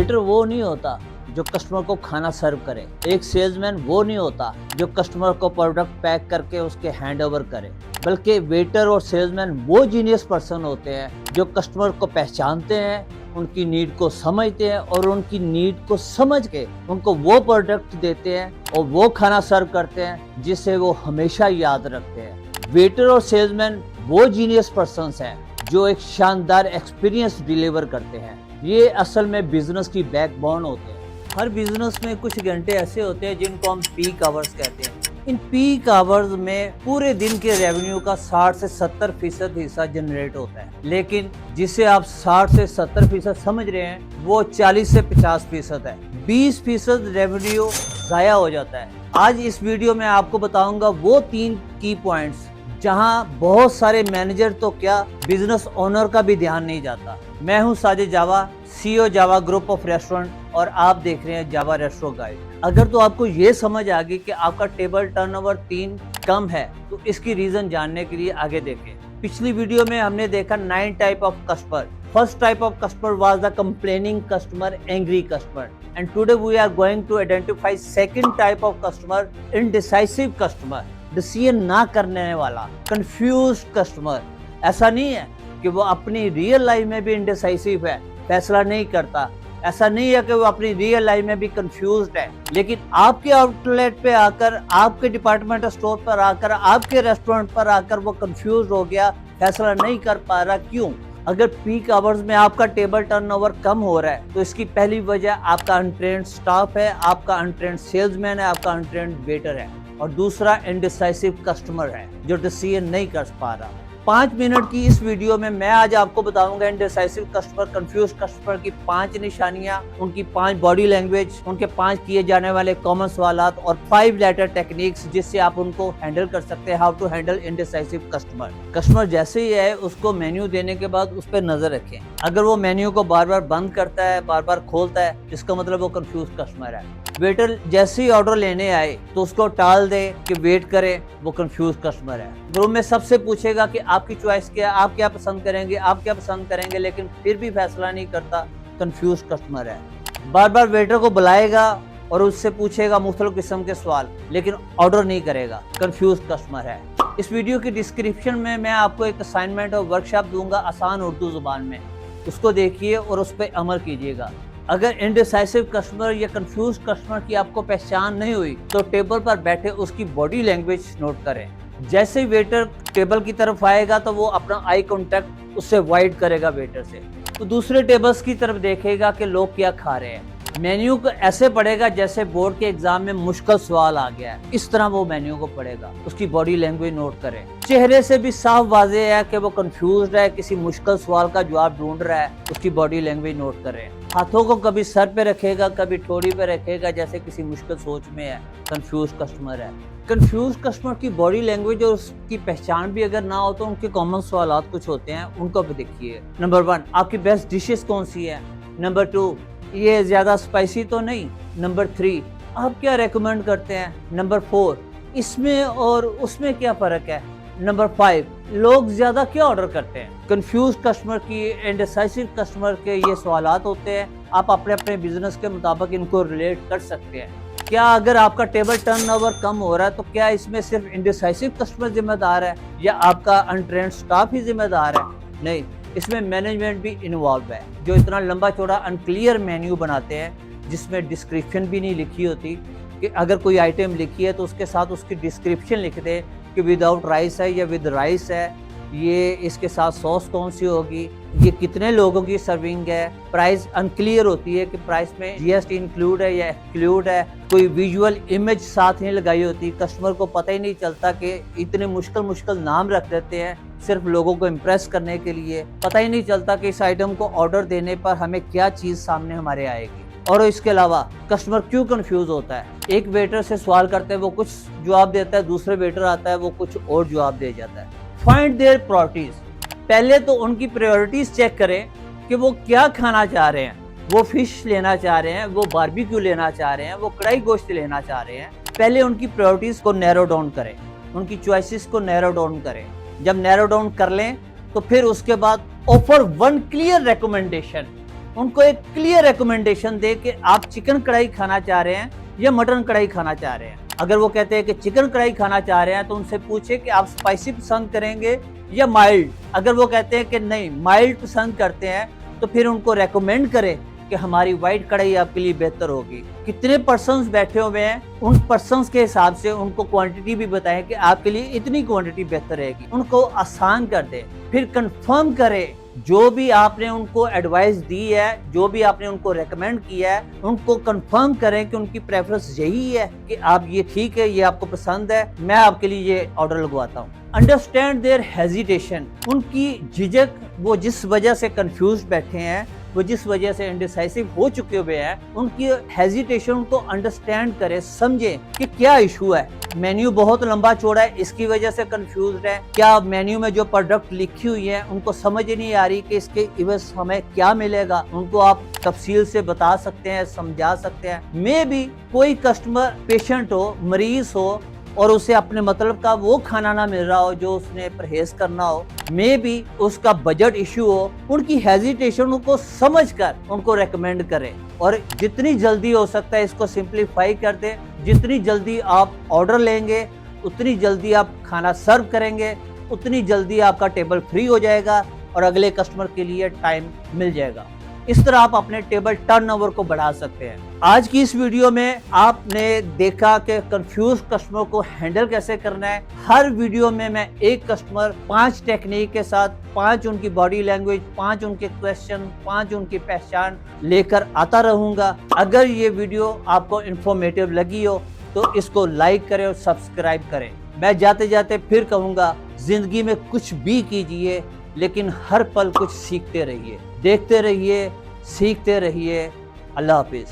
Waiter वो नहीं होता जो कस्टमर को खाना सर्व करे। एक सेल्समैन वो नहीं होता जो कस्टमर को प्रोडक्ट पैक करके उसके हैंड ओवर करे, बल्कि वेटर और सेल्समैन वो जीनियस पर्सन होते हैं जो कस्टमर को पहचानते हैं, उनकी नीड को समझते हैं और उनकी नीड को समझ के उनको वो प्रोडक्ट देते हैं और वो खाना सर्व करते हैं जिसे वो हमेशा याद रखते हैं। वेटर और सेल्समैन वो जीनियस पर्सन्स हैं जो एक शानदार एक्सपीरियंस डिलीवर करते हैं। ये असल में बिजनेस की बैकबोन होते हैं। हर बिजनेस में कुछ घंटे ऐसे होते हैं जिनको हम पीक आवर्स कहते हैं। इन पीक आवर्स में पूरे दिन के रेवेन्यू का 60 से 70% हिस्सा जनरेट होता है, लेकिन जिसे आप 60 से 70% समझ रहे हैं वो 40 से 50% है। 20% रेवेन्यू जाया हो जाता है। आज इस वीडियो में आपको बताऊंगा वो 3 की पॉइंट्स जहां बहुत सारे मैनेजर तो क्या बिजनेस ओनर का भी ध्यान नहीं जाता। मैं हूं साजिद जावा, CEO Java group of restaurant और आप देख रहे हैं जावा रेस्टो गाइड। अगर तो आपको ये समझ आ गई कि आपका टेबल टर्नओवर 3 कम है तो इसकी रीजन जानने के लिए आगे देखें। पिछली वीडियो में हमने देखा 9 type of customer. First type of customer was the complaining customer, angry customer, and today we are going to identify second type of customer, indecisive customer, decision ना करने वाला, कंफ्यूज्ड कस्टमर। ऐसा नहीं है कि वो अपनी रियल लाइफ में भी इनडिसाइसिव है, फैसला नहीं करता। ऐसा नहीं है कि वो अपनी रियल लाइफ में भी कंफ्यूज्ड है, लेकिन आपके आउटलेट पे आकर, आपके डिपार्टमेंटल स्टोर पर आकर, आपके रेस्टोरेंट पर आकर वो कंफ्यूज हो गया, फैसला नहीं कर पा रहा। क्यों? अगर पीक आवर्स में आपका टेबल टर्नओवर कम हो रहा है तो इसकी पहली वजह आपका अनट्रेन्ड स्टाफ है, आपका अनट्रेन्ड सेल्समैन है, आपका अनट्रेन्ड वेटर है, और दूसरा इनडिसाइसिव कस्टमर है जो डिसीजन नहीं कर पा रहा। 5 मिनट की इस वीडियो में मैं आज आपको बताऊंगा इनडिसाइसिव कस्टमर, कंफ्यूज कस्टमर की 5 निशानियां, उनकी 5 बॉडी लैंग्वेज, उनके 5 किए जाने वाले कॉमन सवालात और 5 लेटर टेक्निक्स जिससे आप उनको हैंडल कर सकते हैं। How to handle indecisive customer. Customer जैसे ही है उसको मेन्यू देने के बाद उस पर नजर रखें। अगर वो मेन्यू को बार बार बंद करता है, बार बार खोलता है, इसका मतलब वो कंफ्यूज कस्टमर है। वेटर जैसे ही ऑर्डर लेने आए तो उसको टाल दे कि वेट करे, वो कंफ्यूज कस्टमर है। ग्रुप में सबसे पूछेगा कि आपकी चॉइस क्या है, आप क्या पसंद करेंगे, आप क्या पसंद करेंगे, लेकिन फिर भी फैसला नहीं करता, कंफ्यूज कस्टमर है। बार बार वेटर को बुलाएगा और उससे पूछेगा मुख्तलिफ किस्म के सवाल, लेकिन ऑर्डर नहीं करेगा, कंफ्यूज कस्टमर है। इस वीडियो की डिस्क्रिप्शन में मैं आपको एक असाइनमेंट और वर्कशॉप दूंगा आसान उर्दू जुबान में, उसको देखिए और उस पर अमल कीजिएगा। अगर इनडिसाइसिव कस्टमर या कंफ्यूज कस्टमर की आपको पहचान नहीं हुई तो टेबल पर बैठे उसकी बॉडी लैंग्वेज नोट करें। जैसे ही वेटर टेबल की तरफ आएगा तो वो अपना आई कांटेक्ट उससे वाइड करेगा वेटर से, तो दूसरे टेबल्स की तरफ देखेगा कि लोग क्या खा रहे हैं। मेन्यू को ऐसे पढ़ेगा जैसे बोर्ड के एग्जाम में मुश्किल सवाल आ गया है, इस तरह वो मेन्यू को पढ़ेगा। उसकी बॉडी लैंग्वेज नोट करें। चेहरे से भी साफ वाज़ेह है कि वो कंफ्यूज्ड है, किसी मुश्किल सवाल का जवाब ढूंढ रहा है, उसकी बॉडी लैंग्वेज नोट करें। हाथों को कभी सर पे रखेगा, कभी ठोड़ी पे रखेगा, जैसे किसी मुश्किल सोच में है, कंफ्यूज कस्टमर है। कंफ्यूज कस्टमर की बॉडी लैंग्वेज और उसकी पहचान भी अगर ना हो तो उनके कॉमन सवालात कुछ होते हैं, उनको भी देखिए। नंबर 1, आपकी बेस्ट डिशेस कौन सी है। नंबर 2, ये ज्यादा स्पाइसी तो नहीं। नंबर 3, आप क्या रेकमेंड करते हैं। नंबर 4, इसमें और उसमें क्या फर्क है। नंबर 5, लोग ज्यादा क्या ऑर्डर करते हैं। कंफ्यूज कस्टमर की, इनडिसाइसिव कस्टमर के ये सवालात होते हैं, आप अपने अपने बिजनेस के मुताबिक इनको रिलेट कर सकते हैं। क्या अगर आपका टेबल टर्नओवर कम हो रहा है तो क्या इसमें सिर्फ इनडिसाइसिव कस्टमर जिम्मेदार है या आपका अनट्रेन्ड स्टाफ ही जिम्मेदार है। नहीं, इसमें मैनेजमेंट भी इन्वॉल्व है, जो इतना लंबा चौड़ा अनक्लियर मेन्यू बनाते हैं जिसमें डिस्क्रिप्शन भी नहीं लिखी होती। कि अगर कोई आइटम लिखी है तो उसके साथ उसकी डिस्क्रिप्शन लिख दे कि विदाउट राइस है या विद राइस है, ये इसके साथ सॉस कौन सी होगी, ये कितने लोगों की सर्विंग है। प्राइस अनक्लियर होती है कि प्राइस में GST इंक्लूड है या एक्सक्लूड है। कोई विजुअल इमेज साथ नहीं लगाई होती। कस्टमर को पता ही नहीं चलता कि इतने मुश्किल नाम रख देते हैं सिर्फ लोगों को इम्प्रेस करने के लिए। पता ही नहीं चलता कि इस आइटम को ऑर्डर देने पर हमें क्या चीज़ सामने हमारे आएगी। और इसके अलावा कस्टमर क्यों कंफ्यूज होता है। एक वेटर से सवाल करते हैं, वो कुछ जवाब देता है, दूसरे वेटर आता है, वो कुछ और जवाब दे जाता है। Find there priorities. पहले तो उनकी प्रायोरिटीज चेक करें कि वो क्या खाना चाह रहे हैं। वो फिश लेना चाह रहे हैं, वो बारबेक्यू लेना चाह रहे हैं, वो कढ़ाई गोश्त लेना चाह रहे हैं। पहले उनकी प्रायोरिटीज को नैरो डाउन करें, उनकी चॉइसेस को नैरो डाउन करें। जब नैरो डाउन कर लें तो फिर उसके बाद ऑफर 1 क्लियर रिकमेंडेशन। उनको एक क्लियर रिकमेंडेशन दे कि आप चिकन कढ़ाई खाना चाह रहे हैं या मटन कढ़ाई खाना चाह रहे हैं। अगर वो कहते हैं कि चिकन कढ़ाई खाना चाह रहे हैं तो उनसे पूछे कि आप स्पाइसी पसंद करेंगे या माइल्ड। अगर वो कहते हैं कि नहीं माइल्ड पसंद करते हैं तो फिर उनको रेकमेंड करें कि हमारी वाइट कढ़ाई आपके लिए बेहतर होगी। कितने पर्सन्स बैठे हुए हैं उन पर्सन्स के हिसाब से उनको क्वांटिटी भी बताएं कि आपके लिए इतनी क्वांटिटी बेहतर रहेगी। उनको आसान कर दे, फिर कंफर्म करें जो भी आपने उनको एडवाइस दी है, जो भी आपने उनको रेकमेंड किया है, उनको कंफर्म करें कि उनकी प्रेफरेंस यही है कि आप ये ठीक है, ये आपको पसंद है, मैं आपके लिए ये ऑर्डर लगवाता हूँ। अंडरस्टैंड देयर हेजिटेशन, उनकी झिझक, वो जिस वजह से कंफ्यूज बैठे हैं, वो जिस वजह से इंडिसाइसिव हो चुके हुए हैं, उनकी हेजिटेशन को अंडरस्टैंड करें, समझें कि क्या इशू है। मेन्यू बहुत लंबा चौड़ा है, इसकी वजह से कंफ्यूज है। क्या मेन्यू में जो प्रोडक्ट लिखी हुई है उनको समझ ही नहीं आ रही कि इसके इवज हमें क्या मिलेगा, उनको आप तफसील से बता सकते हैं, समझा सकते हैं। मे बी कोई कस्टमर पेशेंट हो, मरीज हो और उसे अपने मतलब का वो खाना ना मिल रहा हो जो उसने परहेज करना हो, मे बी उसका बजट इश्यू हो। उनकी हेजिटेशन को समझकर उनको रेकमेंड करें और जितनी जल्दी हो सकता है इसको सिंप्लीफाई कर दें। जितनी जल्दी आप ऑर्डर लेंगे, उतनी जल्दी आप खाना सर्व करेंगे, उतनी जल्दी आपका टेबल फ्री हो जाएगा और अगले कस्टमर के लिए टाइम मिल जाएगा। इस तरह आप अपने टेबल टर्नओवर को बढ़ा सकते हैं। आज की इस वीडियो में आपने देखा कि कंफ्यूज कस्टमर को हैंडल कैसे करना है। हर वीडियो में मैं एक कस्टमर 5 टेक्निक के साथ, 5 उनकी बॉडी लैंग्वेज, 5 उनके क्वेश्चन, 5 उनकी पहचान लेकर आता रहूंगा। अगर ये वीडियो आपको इंफॉर्मेटिव लगी हो तो इसको लाइक करें और सब्सक्राइब करें। मैं जाते जाते फिर कहूंगा, जिंदगी में कुछ भी कीजिए लेकिन हर पल कुछ सीखते रहिए, देखते रहिए, सीखते रहिए। अल्लाह हाफिज।